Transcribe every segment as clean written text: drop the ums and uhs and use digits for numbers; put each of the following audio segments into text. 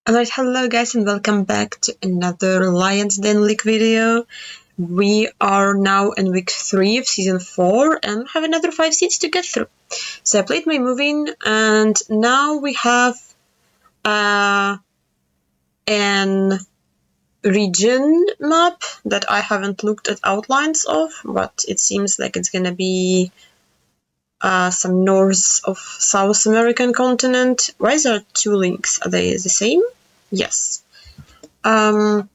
Alright, hello guys and welcome back to another Lyons Den League video. We are now in week 3 of season 4 and have another 5 seats to get through. So I played my move in and now we have an region map that I haven't looked at outlines of, but it seems like it's gonna be some north of South American continent. Why is there 2 links? Are they the same? Yes. So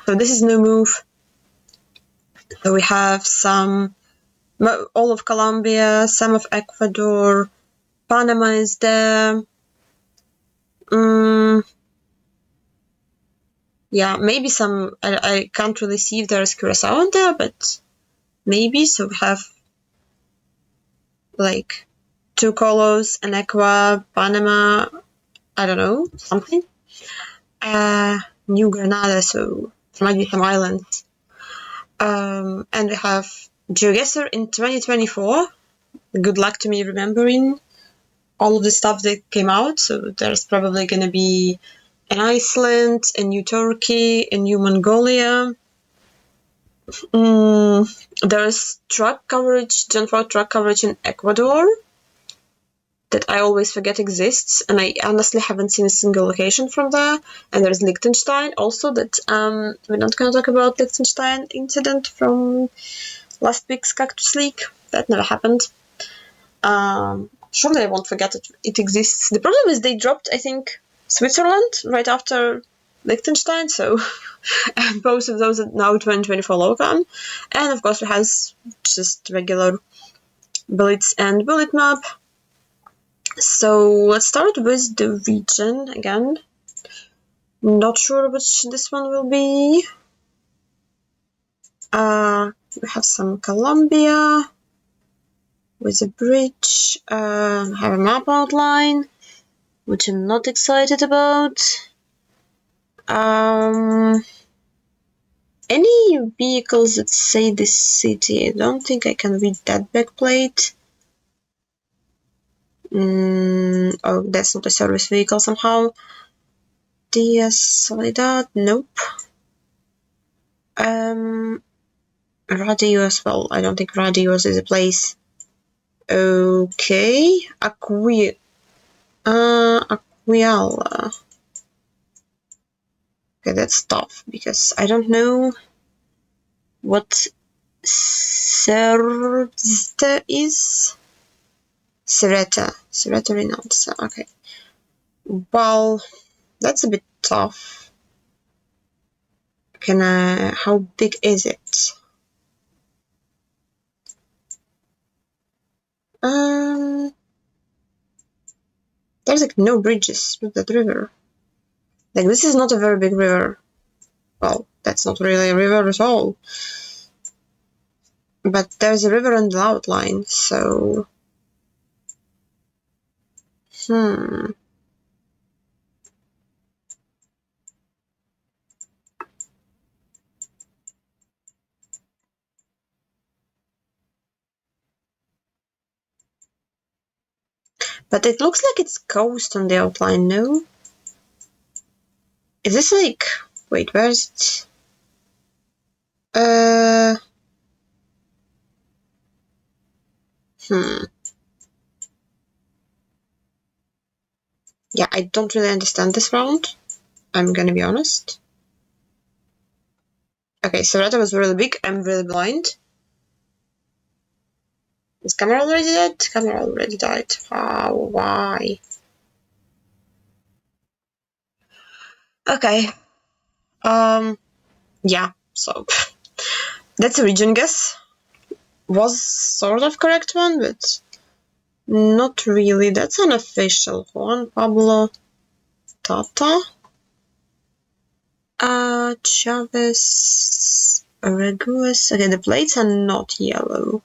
this is new move. So we have all of Colombia, some of Ecuador, Panama is there. Yeah, maybe some, I can't really see if there's Curacao in there, but maybe. So we have like 2 colos, an Ecuador, Panama, I don't know, something. New Granada, so there might be some islands. And we have Geoguessr in 2024. Good luck to me remembering all of the stuff that came out. So there's probably going to be an Iceland, a new Turkey, a new Mongolia. There's truck coverage, Gen 4 truck coverage in Ecuador that I always forget exists, and I honestly haven't seen a single location from there. And there's Liechtenstein also that we're not going to talk about Liechtenstein incident from last week's Cactus League. That never happened. Surely I won't forget it exists. The problem is they dropped, I think, Switzerland right after Liechtenstein, so and both of those are now 2024 local. And of course we have just regular Blitz and Bullet Map. So let's start with the region again. Not sure which this one will be. We have some Colombia with a bridge. Have a map outline, which I'm not excited about. Any vehicles that say this city? I don't think I can read that backplate. Oh, that's not a service vehicle somehow. Diaz Soledad, nope. Radio as well. I don't think Radios is a place. Okay. Aquiala. Okay, that's tough because I don't know what Cervesta is. Cereta Reynolds. Okay. Well, that's a bit tough. How big is it? There's like no bridges through that river. Like, this is not a very big river. Well, that's not really a river at all. But there's a river on the outline, so... But it looks like it's coast on the outline, no? Is this like... Wait, where is it? Yeah, I don't really understand this round. I'm gonna be honest. Okay, Cerreta was really big. I'm really blind. Is camera already dead? Camera already died. How? Why? Okay. Yeah, so that's a region guess. Was sort of correct one, but not really. That's unofficial. Juan Pablo Tata. Chavez Regues. Okay, the plates are not yellow.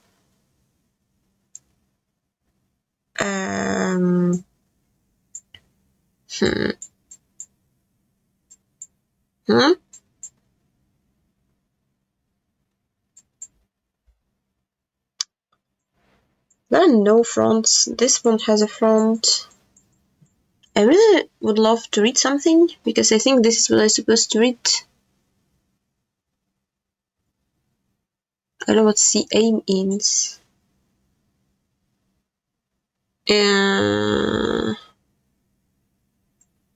There are no fronts. This one has a front. I really would love to read something, because I think this is what I'm supposed to read. I don't know what CA means. Is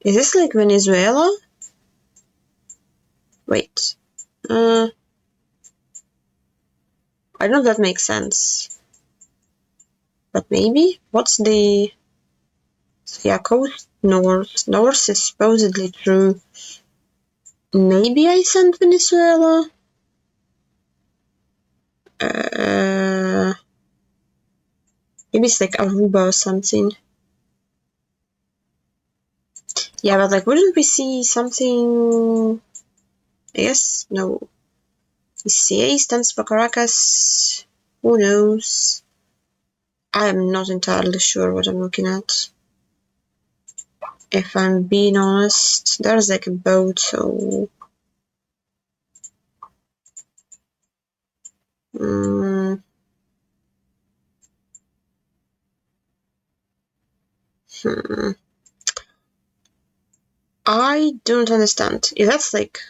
this like Venezuela? Wait. I don't know if that makes sense. But maybe? What's the... Yeah, coast north. North is supposedly true. Maybe I sent Venezuela? Maybe it's like Aruba or something. Yeah, but like, wouldn't we see something... Yes? No. CA stands for Caracas. Who knows? I am not entirely sure what I'm looking at. If I'm being honest, there's like a boat, so... I don't understand. If that's like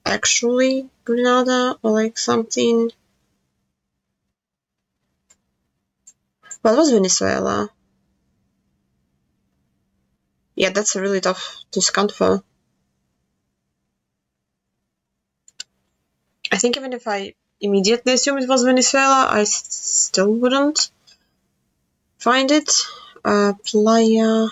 actually Grenada or like something... What was Venezuela? Yeah, that's really tough to scan for. I think even if I immediately assume it was Venezuela, I still wouldn't find it. Playa...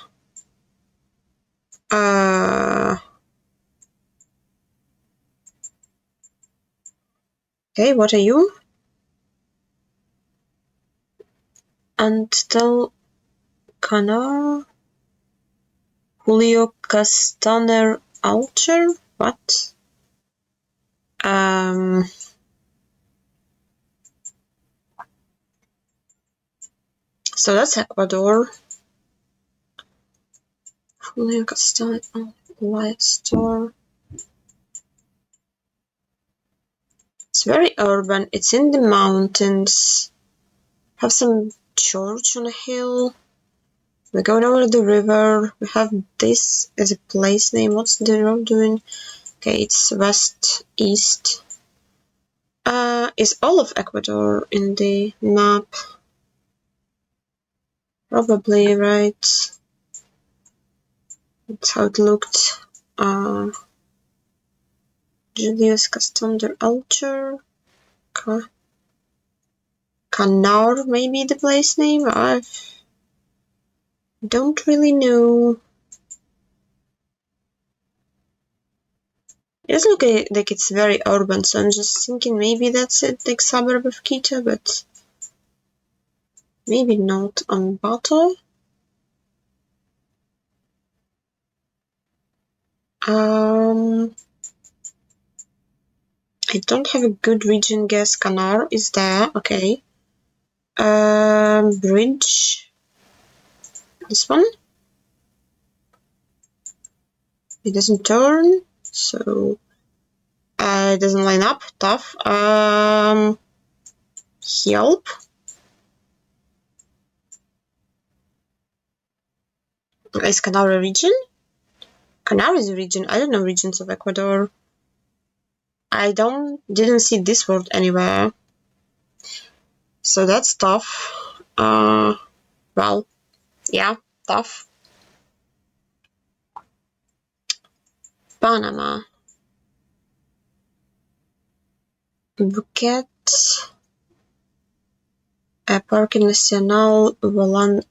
Okay, what are you? Until Canar? Julio Castaner Alcher? What? So that's Ecuador. Julio Castaner Alcher. It's very urban. It's in the mountains. Have some church on a hill. We're going over the river. We have this as a place name. What's the road doing? Okay, it's west east. Is all of Ecuador in the map? Probably, right? That's how it looked. Julius Castander Alcher. Canar, maybe the place name? I don't really know. It doesn't look like it's very urban, so I'm just thinking maybe that's it, like suburb of Quito, but maybe not. Ambato? I don't have a good region guess. Canar is there, okay. Bridge. This one? It doesn't turn, so it doesn't line up. Tough. Help. Is Canar a region? Canar is a region. I don't know regions of Ecuador. I didn't see this word anywhere. So that's tough. Well, yeah, tough. Panama. Bukit. Parque Nacional Valan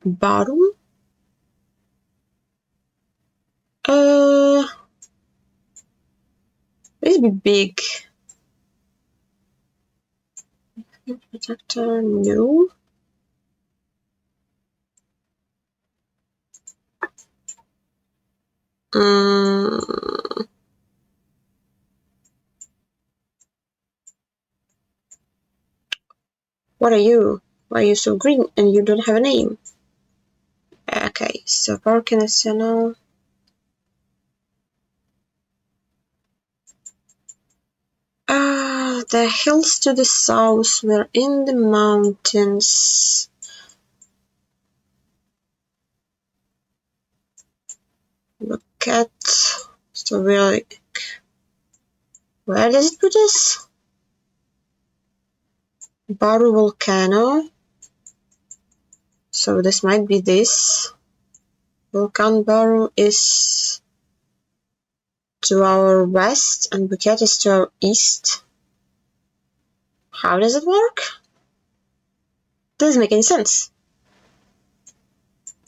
Baru. Maybe big. Protector, no. What are you? Why are you so green and you don't have a name? Okay, so Parque Nacional. The hills to the south were in the mountains. at, so we're like, where does it put us? Baru Volcano. So this might be this. Volcan Baru is to our west and Bukit is to our east. How does it work? Doesn't make any sense.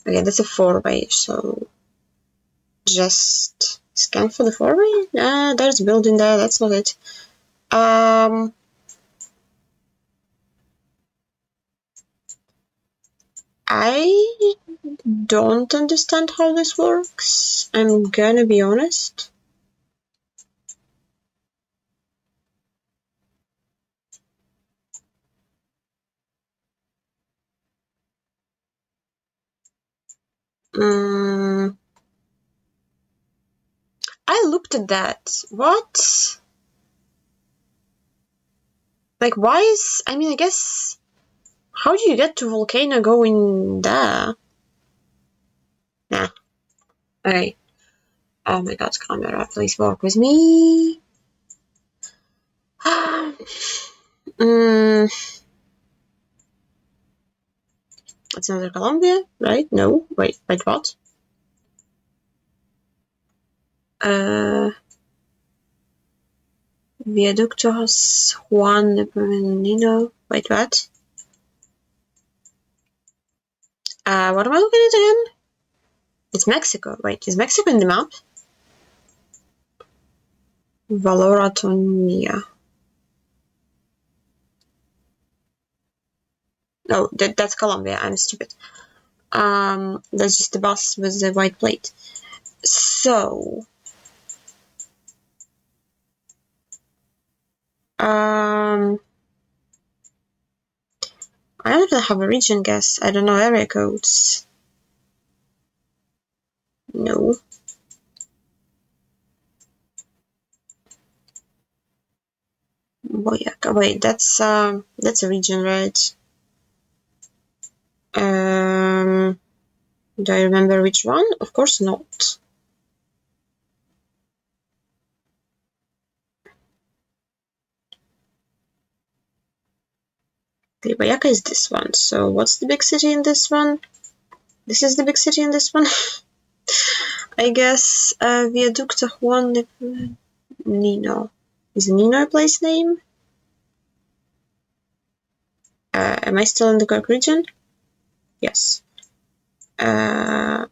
Okay, that's a 4-way, so just scan for the 4-way? There's a building there, that's not it. I don't understand how this works. I'm gonna be honest. I looked at that. What? Like, why is... I mean, I guess... How do you get to Volcano going there? Nah. Okay. Oh my god, camera, please walk with me. It's another Colombia, right? No. Wait, what? Viaductos Juan de Nino. Wait, what? What am I looking at again? It's Mexico. Wait, is Mexico in the map? Valoratonia. No, that's Colombia. I'm stupid. That's just the bus with the white plate. So, I don't really have a region guess. I don't know area codes. No. Boyaca. Wait, that's a region, right? Do I remember which one? Of course not. Okay, Boyaca is this one. So what's the big city in this one? This is the big city in this one. I guess Viaducto Juan de Nino. Is Nino a place name? Am I still in the correct region? Yes.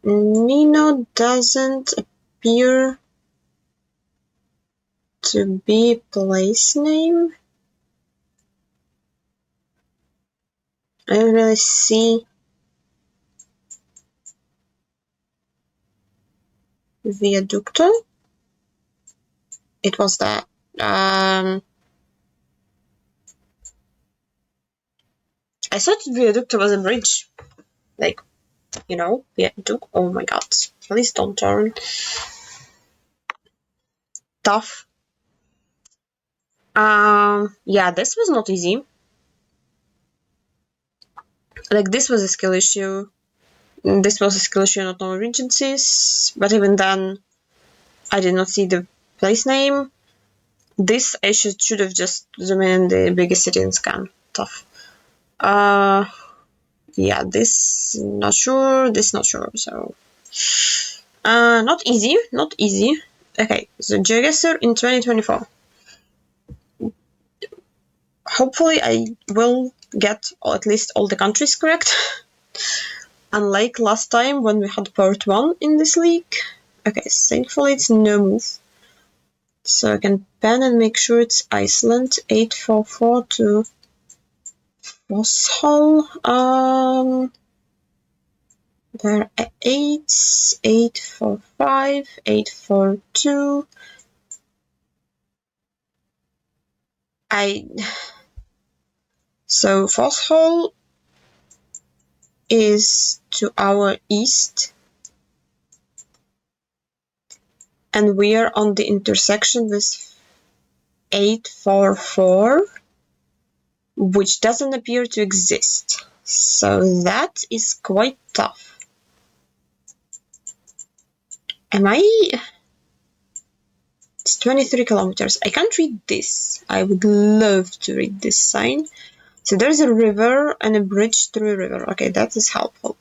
Nino doesn't appear to be a place name. I don't really see Viaducto. It was that. I thought Viaducto was a bridge. Like, you know, Viaducto. Oh my god. Please don't turn. Tough. Yeah, this was not easy. Like, this was a skill issue. This was a skill issue, not on regencies. But even then, I did not see the place name. This I should have just zoomed in the biggest city and scan. Tough. Yeah, this not sure, this not sure, so not easy. Okay, so Geoguessr in 2024. Hopefully I will get at least all the countries correct. Unlike last time when we had part 1 in this league. Okay, thankfully it's no move. So I can pen and make sure it's Iceland 844 to Vosshall. There are 8, 845, 842. So Vosshall is to our east. And we are on the intersection with 844, which doesn't appear to exist. So that is quite tough. Am I? It's 23 kilometers. I can't read this. I would love to read this sign. So there's a river and a bridge through a river. Okay, that is helpful.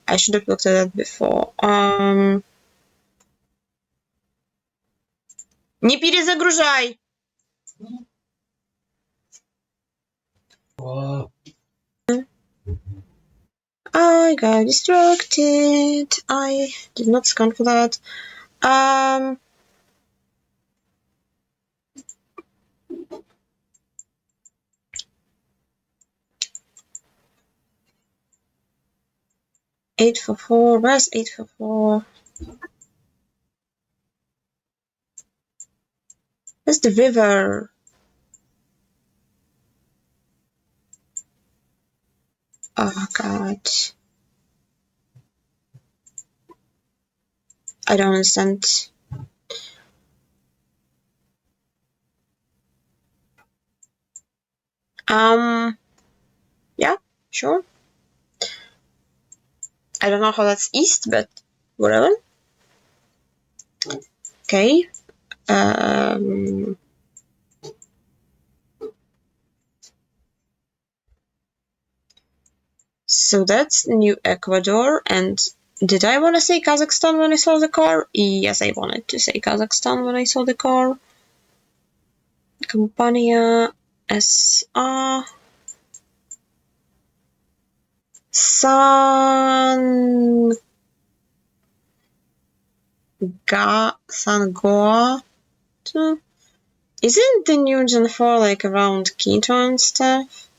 I should have looked at that before. Не перезагружай! I got distracted. I did not scan for that. 844. Where's 844? Where's the river? Oh god. I don't understand. Yeah, sure. I don't know how that's east, but whatever. Okay. So that's New Ecuador, and did I want to say Kazakhstan when I saw the car? Yes, I wanted to say Kazakhstan when I saw the car. Compania SA Sangoa. Isn't the new Gen 4 like around Quito and stuff?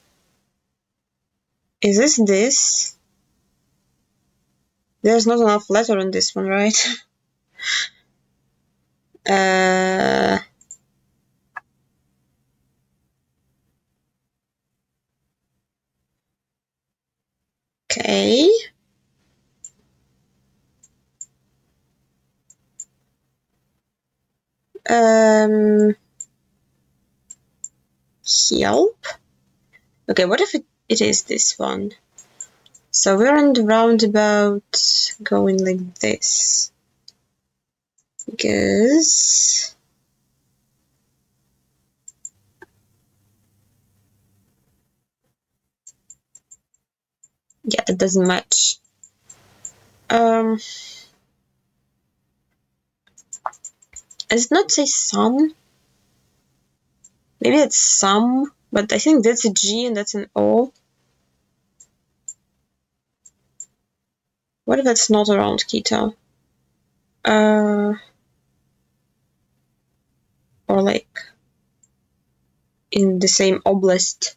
Is this? There's not enough letter in this one, right? Okay. Help. Okay, what if it is this one? So we're on the roundabout going like this. Because yeah, it doesn't match. Does it not say some? Maybe it's some, but I think that's a G and that's an O. What if that's not around Quito? Or like in the same oblast.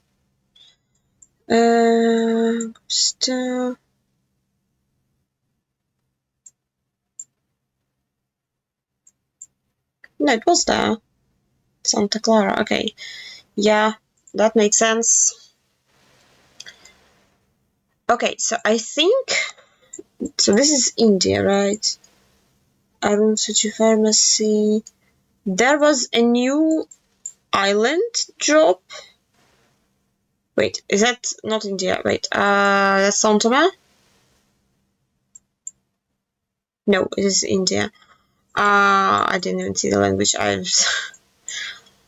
Still. No, it was there. Santa Clara, okay. Yeah, that made sense. Okay, so I think... So this is India, right? Arun Suchi Pharmacy. There was a new island drop. Wait, is that not India? Wait, that's Sao Tome? No, it is India. I didn't even see the language.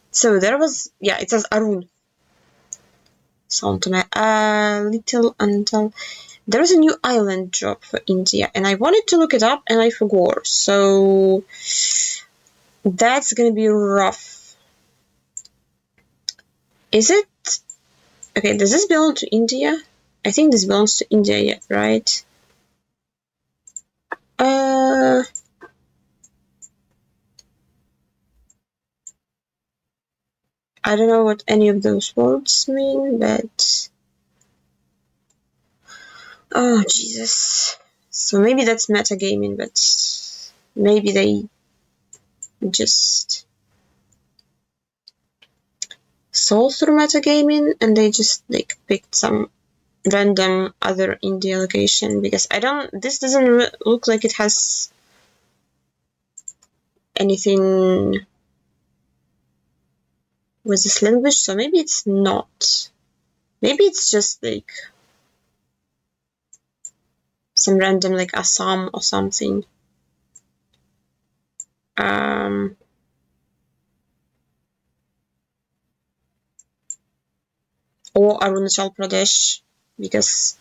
So there was, yeah, it says Arun. Sao Tome. Little Antal. There is a new island drop for India, and I wanted to look it up, and I forgot. So that's gonna be rough. Is it? Okay, does this belong to India? I think this belongs to India, yeah, right? I don't know what any of those words mean, but... Oh, Jesus. So maybe that's metagaming, but maybe they just saw through metagaming and they just like picked some random other India location, because this doesn't look like it has anything with this language, so maybe it's not. Maybe it's just like some random like Assam or something. Or Arunachal Pradesh, because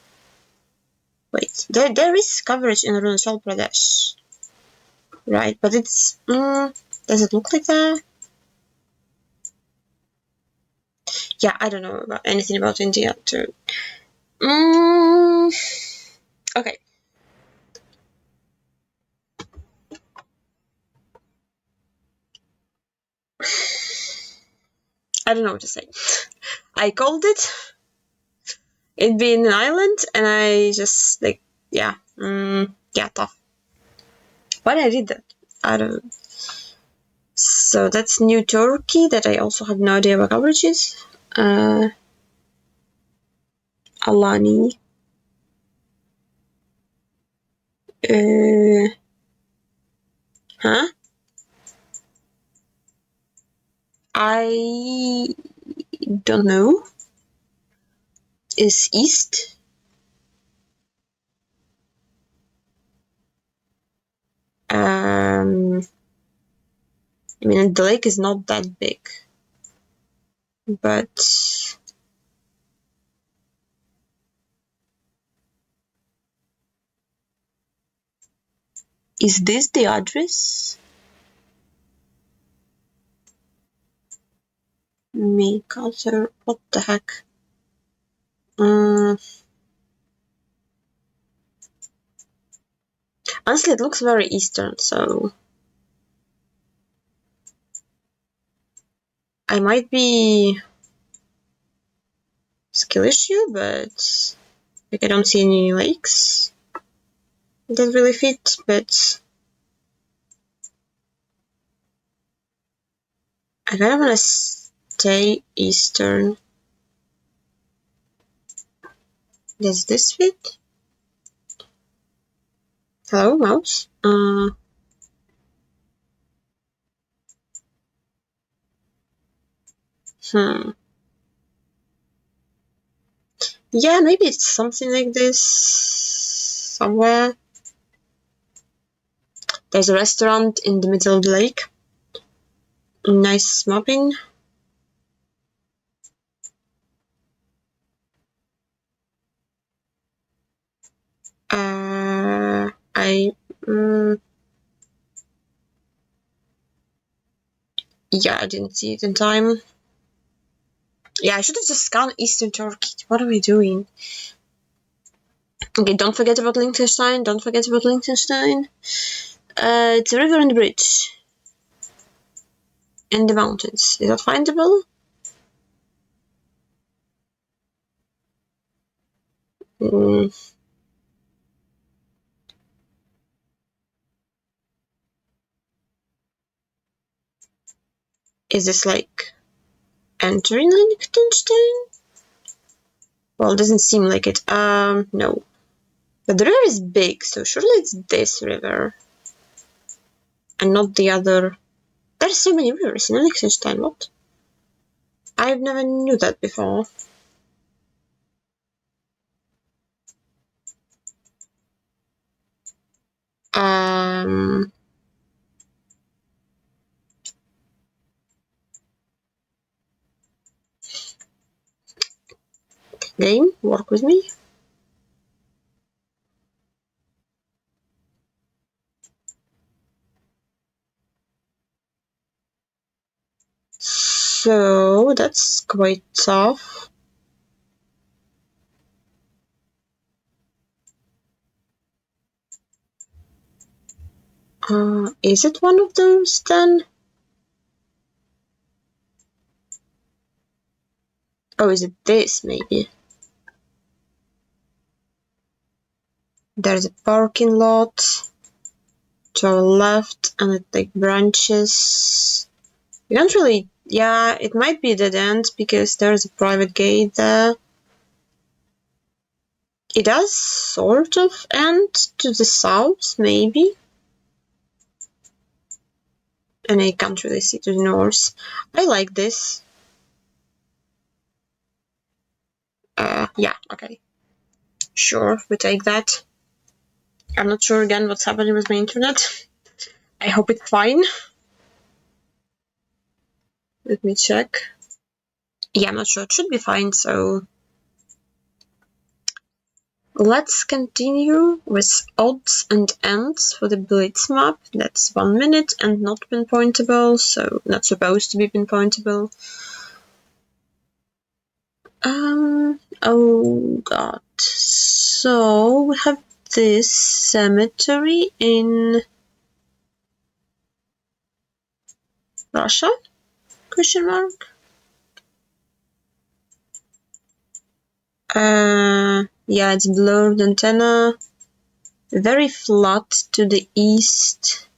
wait, there is coverage in Arunachal Pradesh, right? But it's does it look like that? Yeah, I don't know about anything about India too. Okay. I don't know what to say. I called it being an island, and I just like, yeah, tough. Why did I read that? I don't know. So that's New Turkey, that I also have no idea what coverage is. Alani. Huh? I don't know. Is east? I mean, the lake is not that big, but is this the address? Me culture. What the heck? Honestly, it looks very eastern, so I might be skill issue, but like I don't see any lakes that really fit. But I kind of want to stay eastern. Does this fit? Hello, mouse. Yeah, maybe it's something like this somewhere. There's a restaurant in the middle of the lake. Nice mapping. Yeah, I didn't see it in time. Yeah, I should have just gone Eastern Turkey. What am I doing? Okay, don't forget about Liechtenstein. Don't forget about Liechtenstein. It's a river and a bridge. In the mountains. Is that findable? Is this like entering Liechtenstein? Well, it doesn't seem like it. No. But the river is big, so surely it's this river. And not the other. There's so many rivers in Liechtenstein, what? I've never knew that before. Game, work with me. So that's quite tough. Is it one of those then? Oh, is it this maybe? There's a parking lot to our left, and it like branches. You can't really. Yeah, it might be a dead end because there's a private gate there. It does sort of end to the south, maybe. And I can't really see to the north. I like this. Yeah, okay. Sure, we take that. I'm not sure again what's happening with my internet. I hope it's fine. Let me check. Yeah, I'm not sure. It should be fine, so let's continue with odds and ends for the Blitz map. That's 1 minute and not pinpointable, so not supposed to be pinpointable. Oh god. So we have this cemetery in Russia? Question mark? Yeah, it's blurred antenna. Very flat to the east.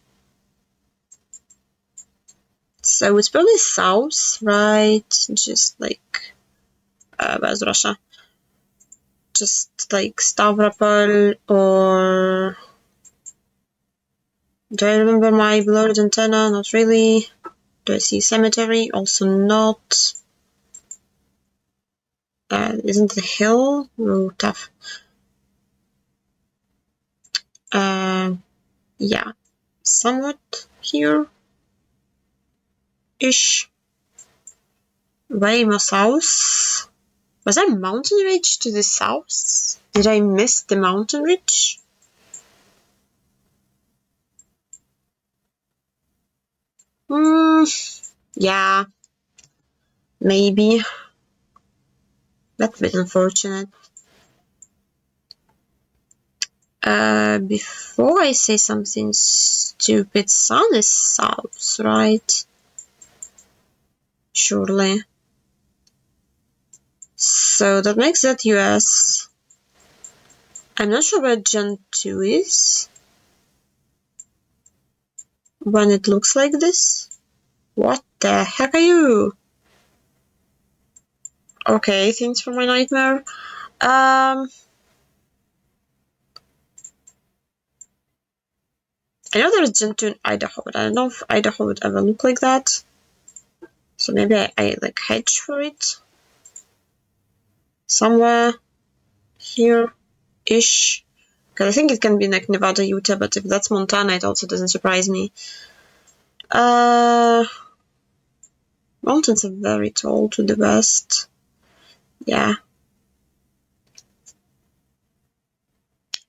So it's probably south, right? Just like where's Russia? Just like Stavropol, or do I remember my blurred antenna? Not really. Do I see cemetery? Also not. Isn't the hill? Oh, tough. Yeah, somewhat here ish. Way more south. Was there a mountain ridge to the south? Did I miss the mountain ridge? Yeah, maybe. That's a bit unfortunate. Before I say something stupid, sun is south, right? Surely. So that makes that US. I'm not sure where Gen 2 is when it looks like this. What the heck are you? Okay, thanks for my nightmare. I know there's Gen 2 in Idaho, but I don't know if Idaho would ever look like that. So maybe I like hedge for it. Somewhere here-ish. Because I think it can be like Nevada, Utah, but if that's Montana, it also doesn't surprise me. Mountains are very tall to the west. Yeah.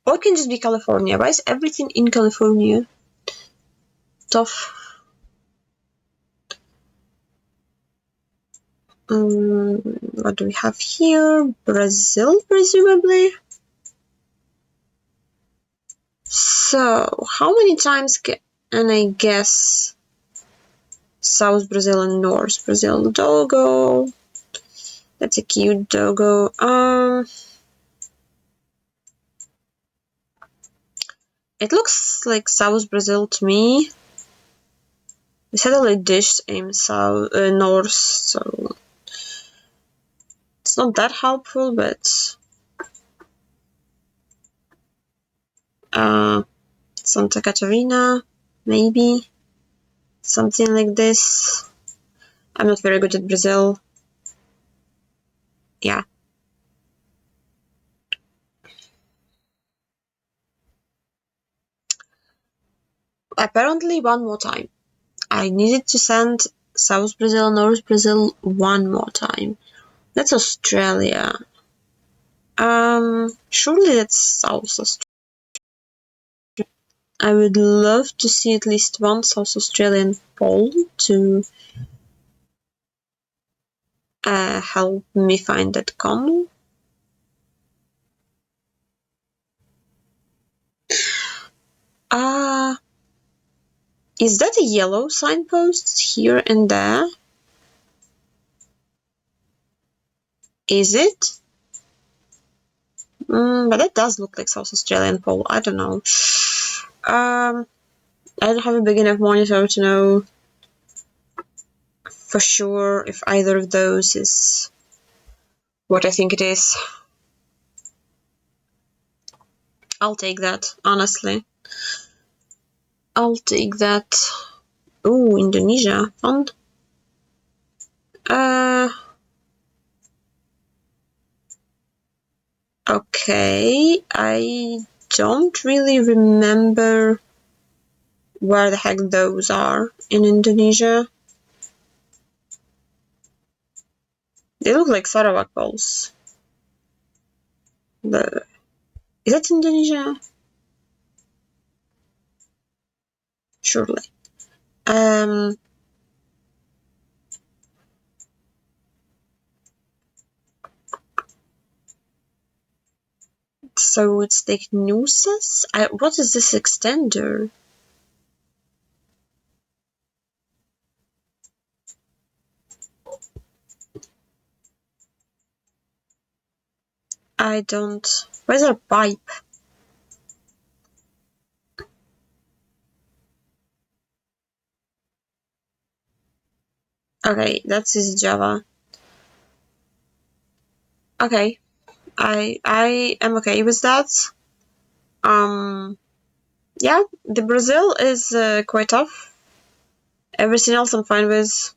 Or it can just be California. Why is everything in California? Tough. What do we have here? Brazil, presumably. So, how many times can I guess South Brazil and North Brazil? Doggo. That's a cute doggo. It looks like South Brazil to me. The satellite dish aims south, north, so it's not that helpful, but Santa Catarina, maybe something like this. I'm not very good at Brazil. Yeah. Apparently, one more time. I needed to send South Brazil, North Brazil one more time. That's Australia. Surely that's South Australia. I would love to see at least one South Australian poll to help me find that con. Is that a yellow signpost here and there? Is it? But that does look like South Australian pole. I don't know. I don't have a big enough monitor to know for sure if either of those is what I think it is. I'll take that, honestly. I'll take that. Ooh, Indonesia. Fun. Okay, I don't really remember where the heck those are in Indonesia. They look like Sarawak balls. Is that Indonesia? Surely. So it's like nooses? What is this extender? I don't... Where's our pipe? Okay, that's his Java. Okay. I am okay with that. Yeah, the Brazil is quite tough. Everything else I'm fine with.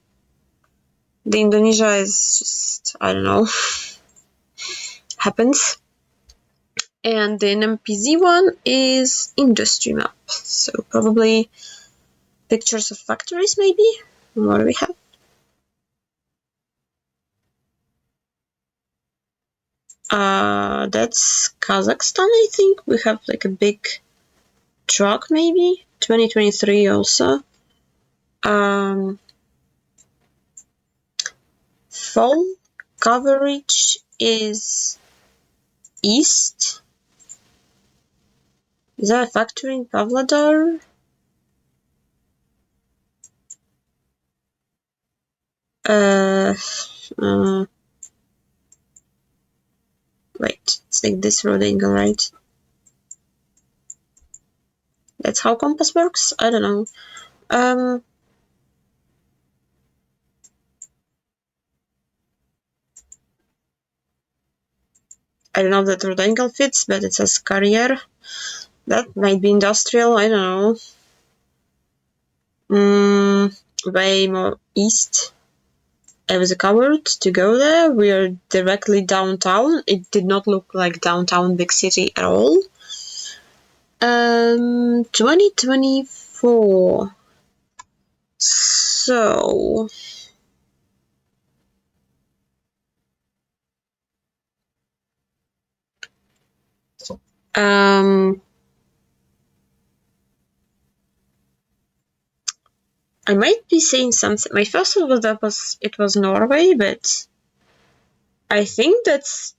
The Indonesia is just, I don't know, happens. And the NMPZ one is industry map. So probably pictures of factories maybe? What do we have? That's Kazakhstan, I think. We have like a big truck maybe. 2023 also. Fall coverage is east. Is there a factory in Pavlodar? Wait, it's like this road angle, right? That's how compass works? I don't know. I don't know if that road angle fits, but it says carrier. That might be industrial, I don't know. Way more east. I was covered to go there. We are directly downtown. It did not look like downtown big city at all. 2024. So I might be saying something. My first thought was that it was Norway, but I think that's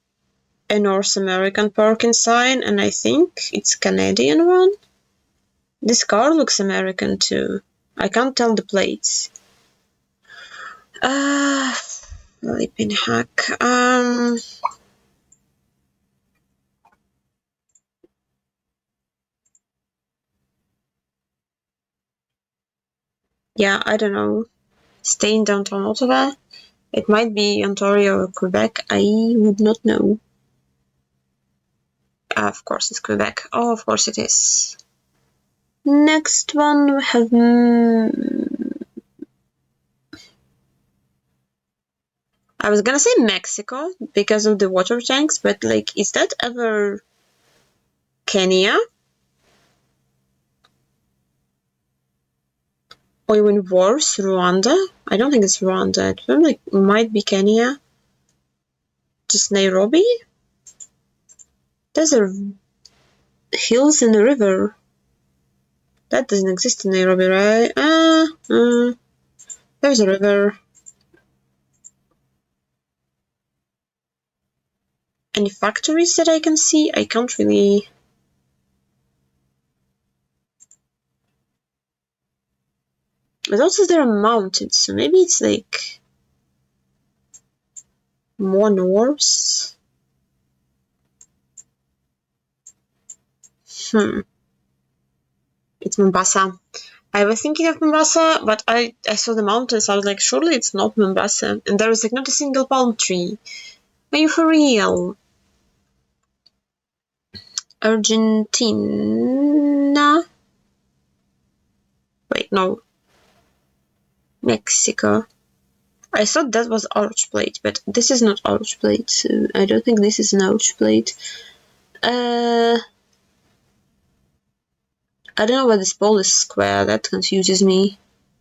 a North American parking sign, and I think it's Canadian one. This car looks American too. I can't tell the plates. Flipping heck. Yeah, I don't know. Stay in downtown Ottawa. It might be Ontario or Quebec. I would not know. Of course it's Quebec. Oh, of course it is. Next one we have... I was gonna say Mexico because of the water tanks, but like, is that ever Kenya? Or even worse, Rwanda? I don't think it's Rwanda. It like, might be Kenya. Just Nairobi? There's a hills in the river. That doesn't exist in Nairobi, right? There's a river. Any factories that I can see? I can't really... But also there are mountains, so maybe it's like... more north? It's Mombasa. I was thinking of Mombasa, but I saw the mountains. I was like, surely it's not Mombasa. And there was like not a single palm tree. Are you for real? Argentina? Wait, no. Mexico. I thought that was arch plate, but this is not arch plate. So I don't think this is an arch plate. I don't know why this ball is square. That confuses me.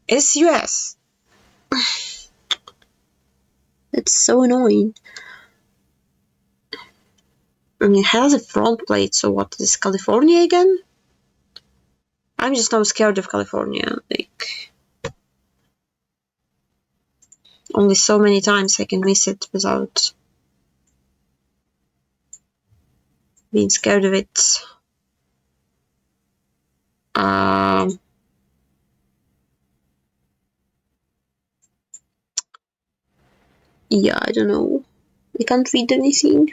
It's US. It's so annoying. I mean, it has a front plate, so what is California again? I'm just now scared of California. Like, only so many times I can miss it without being scared of it. Yeah, I don't know. I can't read anything.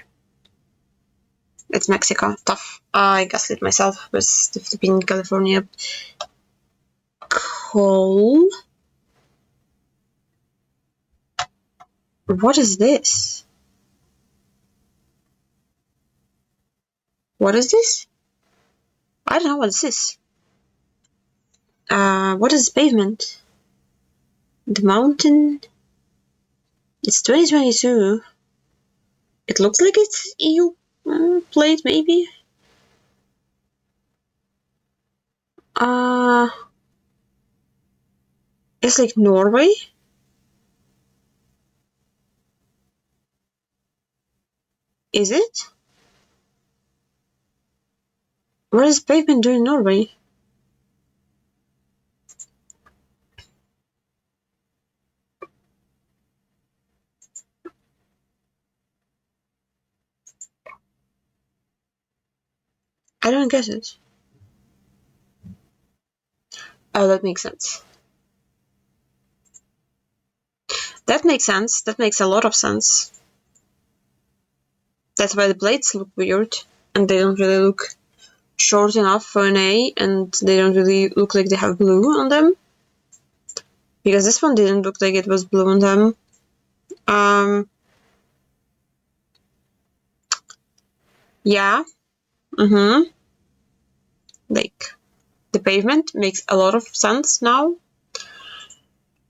It's Mexico. Tough. I gaslit myself with the Philippine California. Coal. What is this? What is this? I don't know what this is. What is pavement? The mountain. It's 2022. It looks like it's EU plate, maybe. It's like Norway. Is it? What is pavement doing in Norway? I don't get it. Oh, that makes sense. That makes sense. That makes a lot of sense. That's why the blades look weird, and they don't really look short enough for an A, and they don't really look like they have blue on them. Because this one didn't look like it was blue on them. Yeah. Like, the pavement makes a lot of sense now.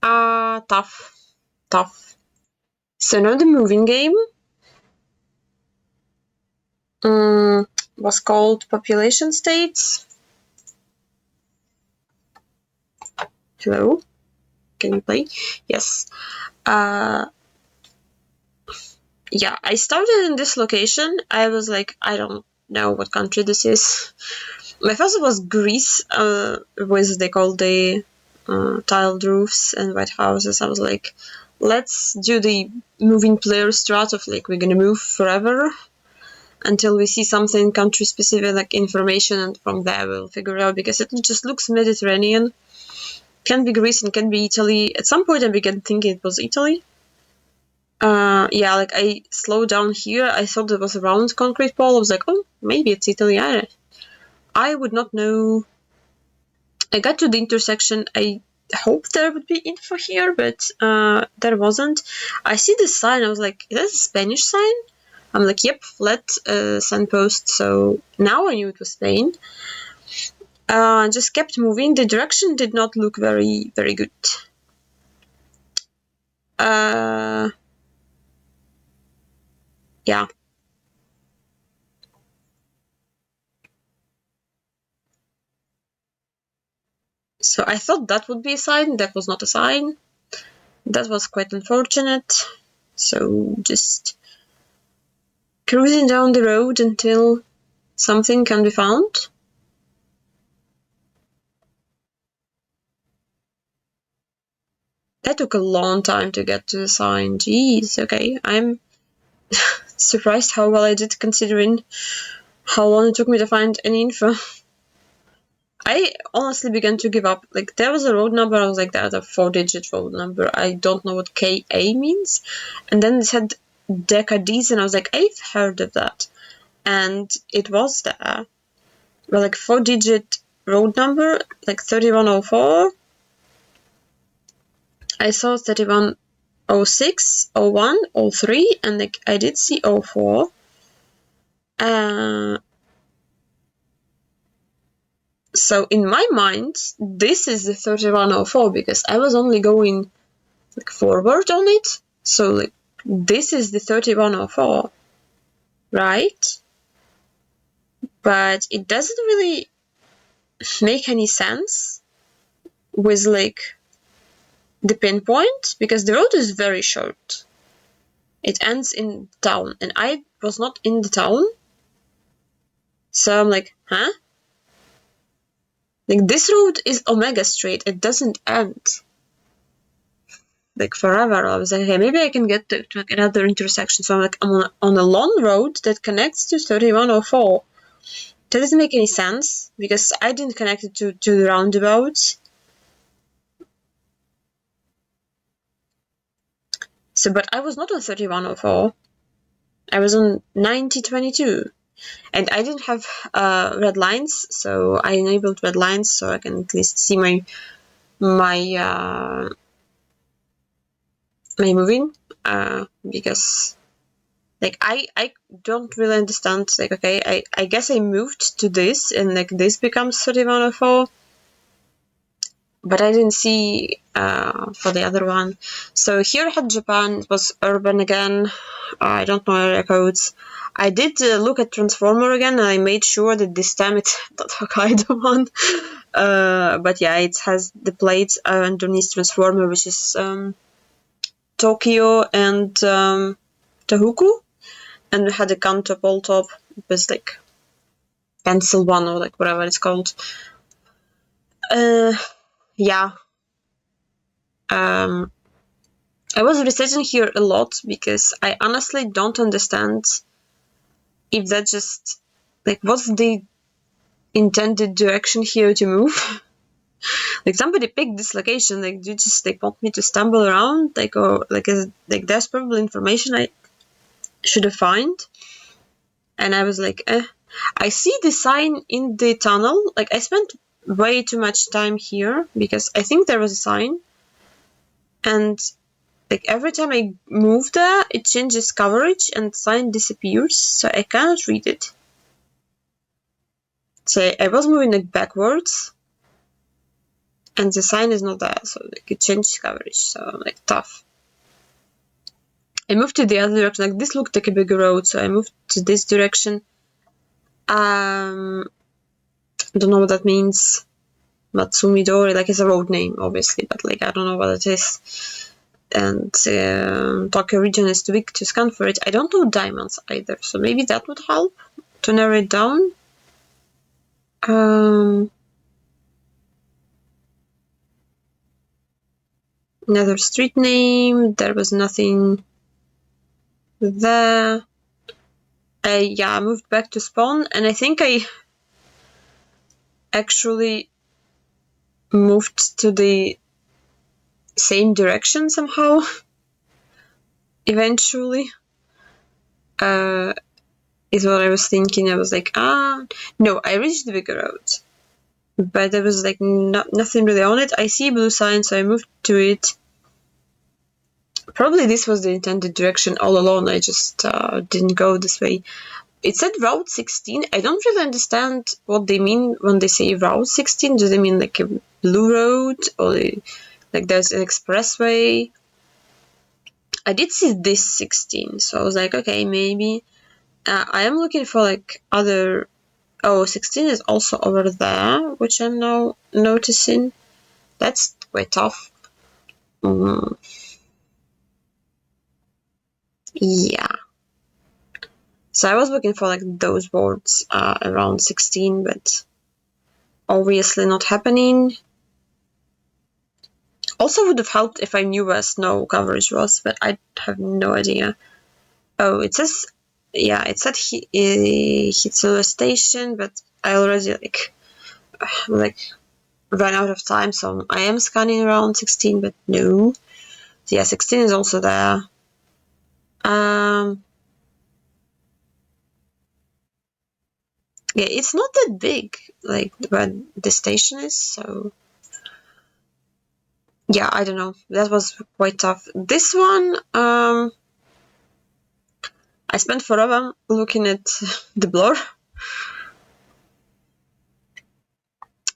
Tough. So now the moving game was called Population States. Hello? Can you play? Yes. Yeah, I started in this location. I was like, I don't know what country this is. My first was Greece, with they call the tiled roofs and white houses. I was like, let's do the moving player strat of like, we're gonna move forever until we see something country specific, like information, and from there we'll figure it out, because it just looks Mediterranean. Can be Greece and can be Italy. At some point I began thinking it was Italy. Yeah, like I slowed down here. I thought it was a round concrete wall. I was like, oh, maybe it's Italy. I would not know. I got to the intersection. I hoped there would be info here, but there wasn't. I see this sign. I was like, is that a Spanish sign? I'm like, yep, flat signpost. So now I knew it was Spain. Just kept moving. The direction did not look very, very good. Yeah. So I thought that would be a sign. That was not a sign. That was quite unfortunate. So just cruising down the road until something can be found. That took a long time to get to the sign. Jeez, okay. I'm surprised how well I did, considering how long it took me to find any info. I honestly began to give up. Like, there was a road number, I was like, that's a 4-digit road number. I don't know what KA means. And then it said Decades, and I was like, I've heard of that. And it was there. But like 4-digit road number, like 3104. I saw 3106, 01, 03, and like I did see 04. So in my mind, this is the 3104, because I was only going like forward on it. So like this is the 3104, right? But it doesn't really make any sense with like the pinpoint, because the road is very short. it ends in town, and I was not in the town. So I'm like, huh? Like, this road is Omega Street, it doesn't end. Like, forever. I was like, okay, maybe I can get to another intersection. So I'm like, I'm on a long road that connects to 3104. That doesn't make any sense, because I didn't connect it to the roundabout. So, but I was not on 3104. I was on 9022. And I didn't have red lines, so I enabled red lines so I can at least see my moving, because like I don't really understand. Like, okay, I guess I moved to this, and like this becomes 3104, but I didn't see for the other one. So here at Japan, it was urban again. I don't know area codes. I did look at Transformer again, and I made sure that this time it's not Hokkaido one. But yeah, it has the plates underneath Transformer, which is Tokyo and Tohoku, and we had a Kanto pole top. It was like pencil one, or like whatever it's called. Yeah. I was researching here a lot because I honestly don't understand if that just like what's the intended direction here to move. Like, somebody picked this location, like, you just like want me to stumble around, like, or like there's probably information I should have found. And I was like, I see the sign in the tunnel. Like, I spent way too much time here because I think there was a sign, and like every time I move there, it changes coverage and the sign disappears, so I cannot read it. So I was moving it backwards, and the sign is not there, so like it changed coverage, so I'm like, tough. I moved to the other direction. Like, this looked like a bigger road, so I moved to this direction. Don't know what that means. Matsumidori, like, it's a road name, obviously, but like I don't know what it is. And Tokyo region is too big to scan for it. I don't know diamonds either, so maybe that would help to narrow it down. Another street name. There was nothing there. I moved back to spawn, and I think I actually moved to the same direction somehow. Eventually, is what I was thinking. I was like, no, I reached the bigger road, but there was like nothing really on it. I see blue sign, so I moved to it. Probably this was the intended direction all along. I just didn't go this way. It said Route 16. I don't really understand what they mean when they say Route 16. Do they mean like a blue road, or like there's an expressway? I did see this 16, so I was like, okay, maybe. I am looking for like other... Oh, 16 is also over there, which I'm now noticing. That's quite tough. Yeah. So I was looking for like those boards around 16, but obviously not happening. Also would have helped if I knew where snow coverage was, but I have no idea. Oh, it says... Yeah, it said Hitsuru Station, but I already like ran out of time, so I am scanning around 16, but no. So yeah, 16 is also there. Yeah, it's not that big, like where the station is, so yeah, I don't know. That was quite tough. This one, I spent forever looking at the blur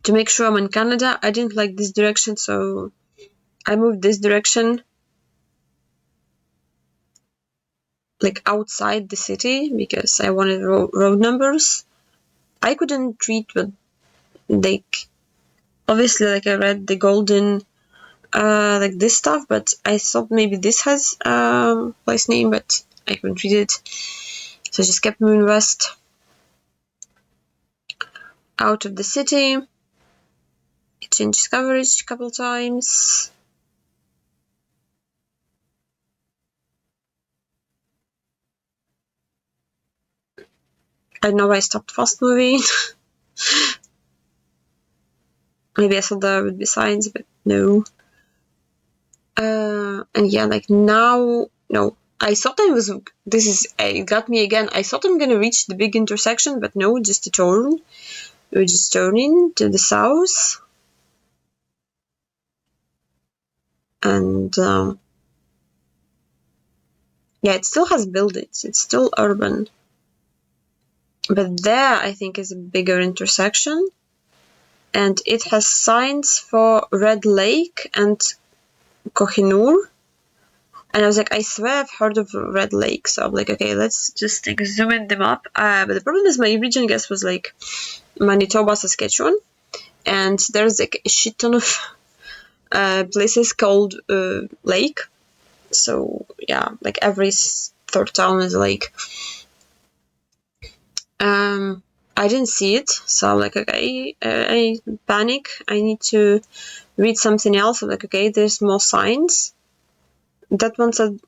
to make sure I'm in Canada. I didn't like this direction, so I moved this direction, like outside the city, because I wanted road numbers. I couldn't read what, like, obviously, like, I read the golden like this stuff, but I thought maybe this has place name, but I couldn't read it. So I just kept moving west out of the city. It changed coverage a couple times. I know I stopped fast moving. Maybe I thought there would be signs, but no. And yeah, like now, no. I thought I was, it got me again. I thought I'm gonna reach the big intersection, but no, just a turn. We're just turning to the south. And, yeah, it still has buildings. It's still urban. But there, I think, is a bigger intersection. And it has signs for Red Lake and Kohinoor. And I was like, I swear I've heard of Red Lake. So I'm like, okay, let's just like zoom in them up. But the problem is my region guess was like Manitoba, Saskatchewan. And there's like a shit ton of places called Lake. So yeah, like every third town is a lake. I didn't see it. So I'm like, okay, I panic. I need to read something else. I'm like, okay, there's more signs. That one said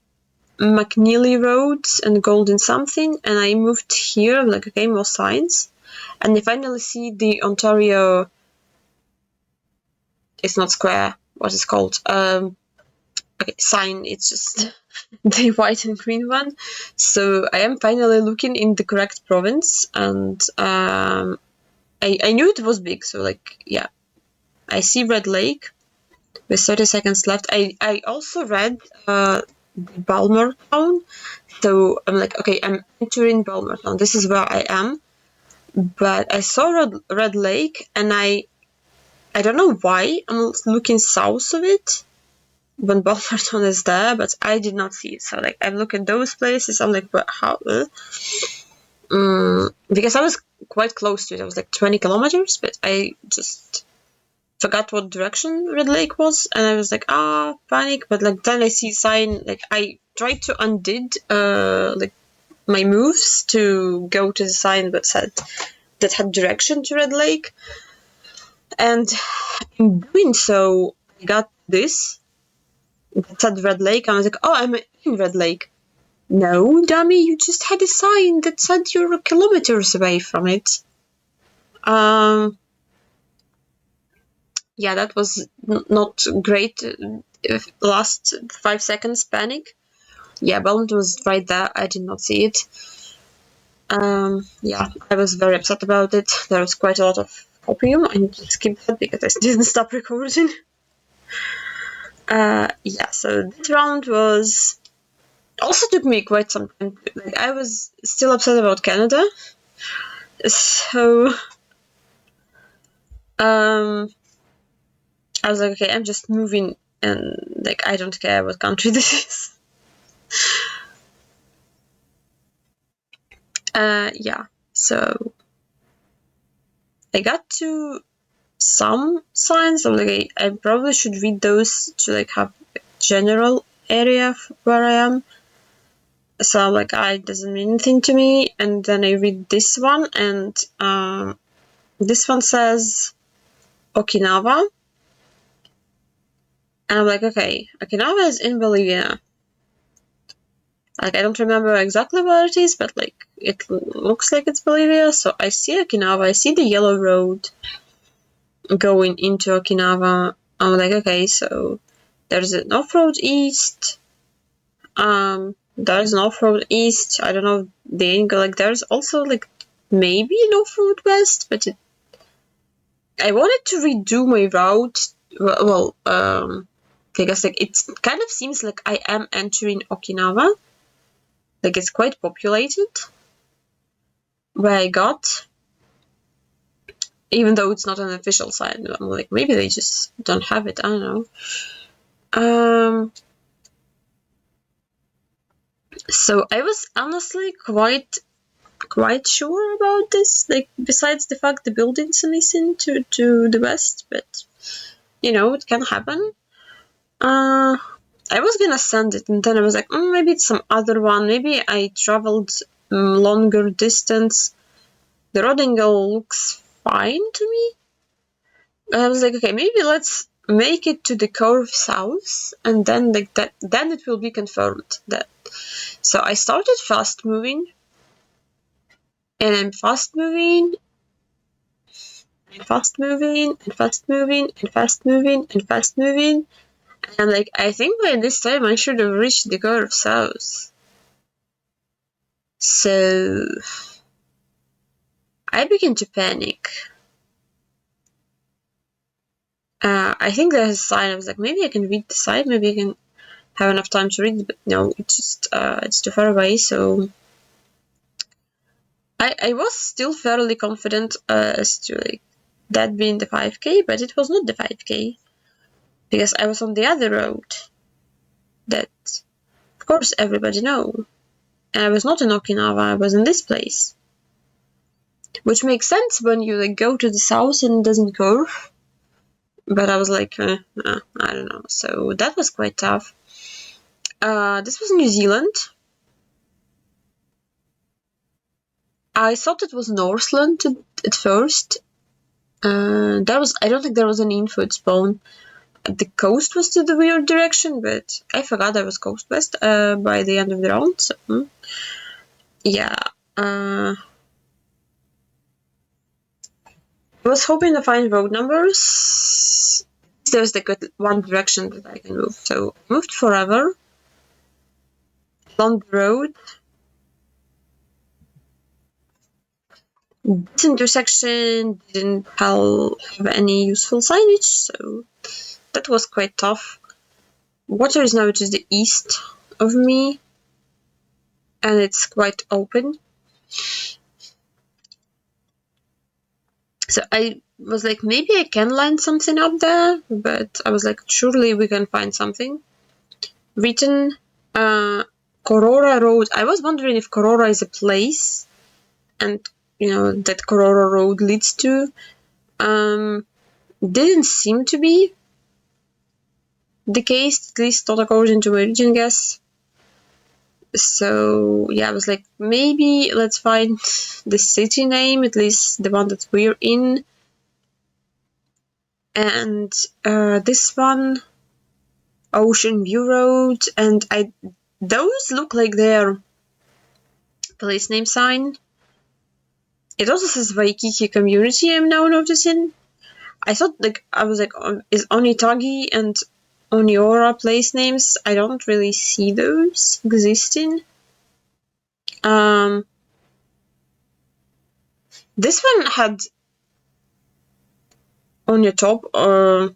McNeely Road and Golden something, and I moved here. I'm like, okay, more signs. And I finally see the Ontario, it's not square, what is it called? Okay, sign, it's just the white and green one. So I am finally looking in the correct province, and I knew it was big, so like, yeah. I see Red Lake with 30 seconds left. I also read Balmer Town, so I'm like, okay, I'm entering Balmer Town. This is where I am. But I saw Red Lake, and I don't know why I'm looking south of it when Balmer Town is there, but I did not see it. So like, I look at those places. I'm like, but how? Because I was quite close to it. I was like 20 kilometers, but I just forgot what direction Red Lake was, and I was like, panic. But like then I see sign, like I tried to undid like my moves to go to the sign that had direction to Red Lake, and in doing so I got this that said Red Lake. I was like, oh, I'm in Red Lake. No, dummy, you just had a sign that said you're kilometers away from it. Yeah, that was not great. Last 5 seconds panic. Yeah, Belmont was right there. I did not see it. Yeah, I was very upset about it. There was quite a lot of opium. I need to skip that because I didn't stop recording. Yeah, so this round was also took me quite some time. Like, I was still upset about Canada. So I was like, okay, I'm just moving, and like I don't care what country this is. Yeah, so I got to some signs. I'm like, I probably should read those to like have a general area where I am. So I'm like, it doesn't mean anything to me. And then I read this one, and this one says Okinawa. And I'm like, okay, Okinawa is in Bolivia. Like, I don't remember exactly where it is, but like, it looks like it's Bolivia. So I see Okinawa, I see the yellow road going into Okinawa. I'm like, okay, so there's an off-road east. There's an off-road east. I don't know the angle. Like, there's also like maybe an off-road west, but I wanted to redo my route. Well, I guess like it kind of seems like I am entering Okinawa. Like, it's quite populated where I got, even though it's not an official sign. I'm like, maybe they just don't have it. I don't know. So I was honestly quite sure about this. Like, besides the fact the buildings are missing to the west, but you know, it can happen. I was gonna send it, and then I was like, maybe it's some other one. Maybe I traveled longer distance. The road angle looks fine to me. I was like, okay, maybe let's make it to the curve south, and then like that, then it will be confirmed that. So I started fast moving, and I'm fast moving, and fast moving, and fast moving, and fast moving, and fast moving. And I'm like, I think by this time I should have reached the curve south. So I begin to panic. I think there's a sign. I was like, maybe I can read the sign, maybe I can have enough time to read it, but no, it's just, it's too far away, so I was still fairly confident as to like that being the 5k, but it was not the 5k, because I was on the other road that, of course, everybody know, and I was not in Okinawa, I was in this place, which makes sense when you like go to the south and it doesn't curve. But I was like, I don't know. So that was quite tough. This was New Zealand. I thought it was Northland at first. I don't think there was any info at spawn. The coast was to the weird direction, but I forgot I was coast west by the end of the round. So, yeah. I was hoping to find road numbers. There's like one direction that I can move. So I moved forever along the road. This intersection didn't have any useful signage, so that was quite tough. Water is now to the east of me, and it's quite open. So I was like, maybe I can line something up there, but I was like, surely we can find something. Written, Korora Road. I was wondering if Korora is a place, and you know that Korora Road leads to. Didn't seem to be the case, at least not according to my region guess. So yeah, I was like, maybe let's find the city name, at least the one that we're in. And this one, Ocean View Road, and those look like their place name sign. It also says Waikiki Community, I'm now noticing. I thought, like, I was like, is Onitagi and Oniora place names? I don't really see those existing. This one had Onipoto,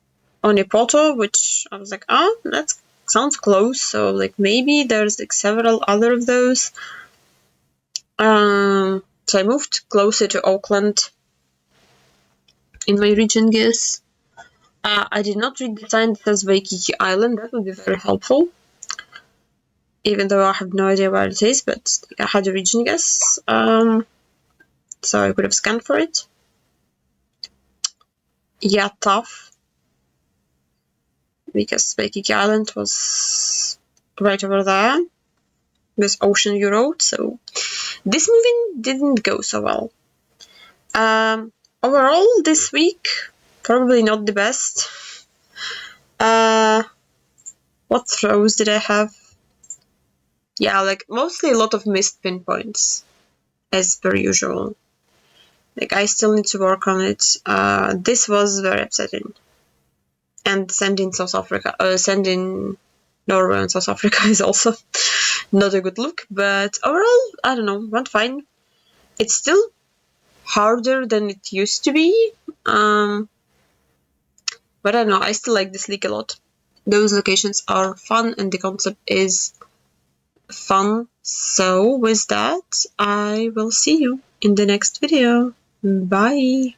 which I was like, that sounds close. So like maybe there's like several other of those. So I moved closer to Auckland in my region guess. I did not read the sign that says Waikiki Island. That would be very helpful. Even though I have no idea where it is, but I had a region guess. So I could have scanned for it. Yeah, tough. Because Waikiki Island was right over there with Ocean View Road, so this moving didn't go so well. Overall, this week, probably not the best. What throws did I have? Yeah, like mostly a lot of missed pinpoints, as per usual. Like I still need to work on it. This was very upsetting. And sending Norway and South Africa is also not a good look. But overall, I don't know, went fine. It's still harder than it used to be. But I don't know, I still like this league a lot. Those locations are fun and the concept is fun. So with that, I will see you in the next video. Bye!